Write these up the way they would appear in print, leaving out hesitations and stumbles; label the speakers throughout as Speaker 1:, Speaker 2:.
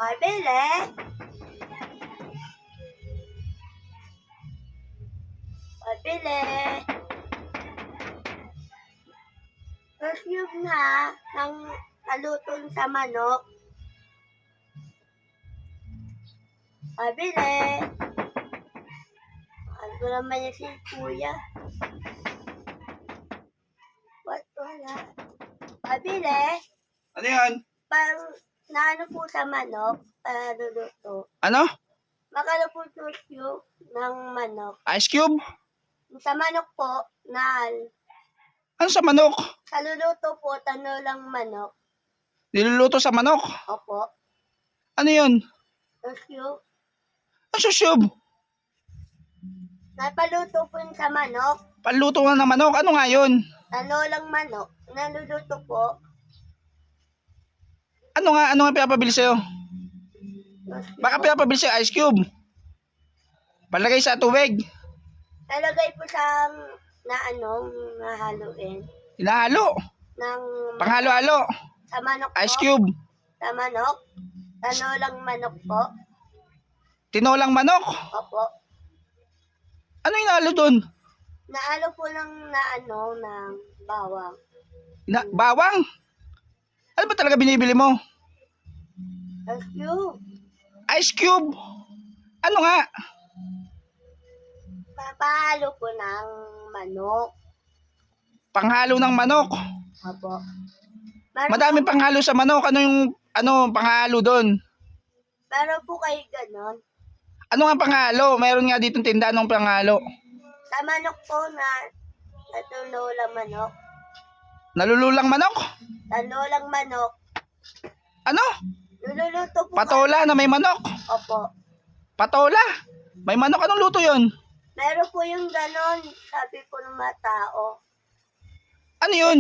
Speaker 1: Pabili. Pabili. First yung na ng nalutong sa manok. Pabili. Ano naman yung si kuya? Wala. Pabili.
Speaker 2: Ano yan?
Speaker 1: Parang naano po sa manok. Luluto.
Speaker 2: Ano?
Speaker 1: Makalupot yung ng manok.
Speaker 2: Ice cube?
Speaker 1: Sa manok po,
Speaker 2: Ano sa manok?
Speaker 1: sa luluto po, lang manok.
Speaker 2: Niluluto sa manok?
Speaker 1: Opo.
Speaker 2: Ano yun?
Speaker 1: Yung
Speaker 2: Ano susyub?
Speaker 1: napaluto po yun sa manok.
Speaker 2: Panluto nga ng manok? Ano nga yun?
Speaker 1: Lang manok. Naluluto po.
Speaker 2: Ano nga pinapabili sa'yo? Baka pinapabili sa'yo ice cube. Palagay sa tubig.
Speaker 1: Nalagay po sa nahaluin.
Speaker 2: Hinahalo.
Speaker 1: Ng
Speaker 2: Panghalo-halo.
Speaker 1: sa manok po.
Speaker 2: Ice cube.
Speaker 1: Sa manok. Lang manok po.
Speaker 2: Tinolang manok.
Speaker 1: Opo.
Speaker 2: Ano hinahalo dun?
Speaker 1: Naalo po ng ng bawang.
Speaker 2: Bawang? Ano ba talaga binibili mo? Ice cube. Ano nga?
Speaker 1: Papahalo po ng manok.
Speaker 2: Panghalo ng manok.
Speaker 1: Opo.
Speaker 2: Madaming panghalo sa manok. Ano yung panghalo doon?
Speaker 1: Pero po kayo ganon.
Speaker 2: Ano nga panghalo? Mayroon nga ditong tindahan ng panghalo.
Speaker 1: Sa manok po natulolang manok.
Speaker 2: Nalululang manok?
Speaker 1: Natulolang manok.
Speaker 2: Ano?
Speaker 1: Niluluto po.
Speaker 2: Patola na may manok.
Speaker 1: Opo.
Speaker 2: Patola? May manok. Anong luto yon?
Speaker 1: Meron po yung ganon. Sabi po ng mga tao.
Speaker 2: Ano yun?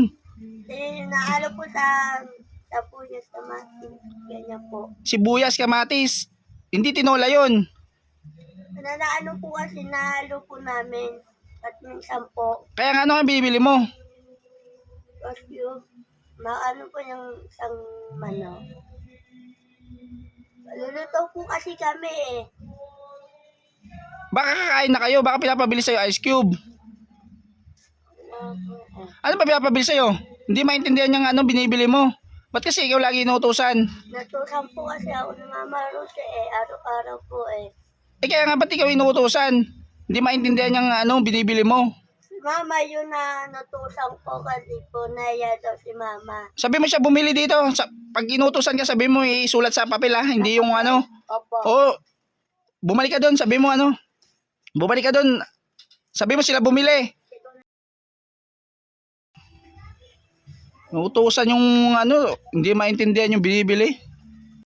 Speaker 1: Naalo po sa punyas na mati. Ganyan po.
Speaker 2: Sibuyas, kamatis. Hindi tinola yon.
Speaker 1: Naano po kasi nahalo po namin. At minsan po.
Speaker 2: Kaya nga ano ang binibili mo?
Speaker 1: Kasi maano po yung isang manok. Luluto po kasi kami eh.
Speaker 2: Baka kakain na kayo. Baka pinapabili sa'yo ice cube. Ano ba pinapabili sa'yo? Hindi maintindihan yung binibili mo. Ba't kasi ikaw lagi inuutusan?
Speaker 1: Natusan po kasi ako ng Mama Rose eh. Araw-araw po eh.
Speaker 2: Kaya nga ba't ikaw inuutusan? Hindi maintindihan yung binibili mo.
Speaker 1: Si Mama yun na natusan ko kasi po naya daw si Mama.
Speaker 2: Sabi mo siya bumili dito. Pag inutusan ka, sabi mo isulat sa papel ha. Hindi yung
Speaker 1: Opo.
Speaker 2: Oo. Bumalik ka doon. Sabi mo bumalik ka doon. Sabi mo sila bumili. Inutusan yung hindi maintindihan yung binibili.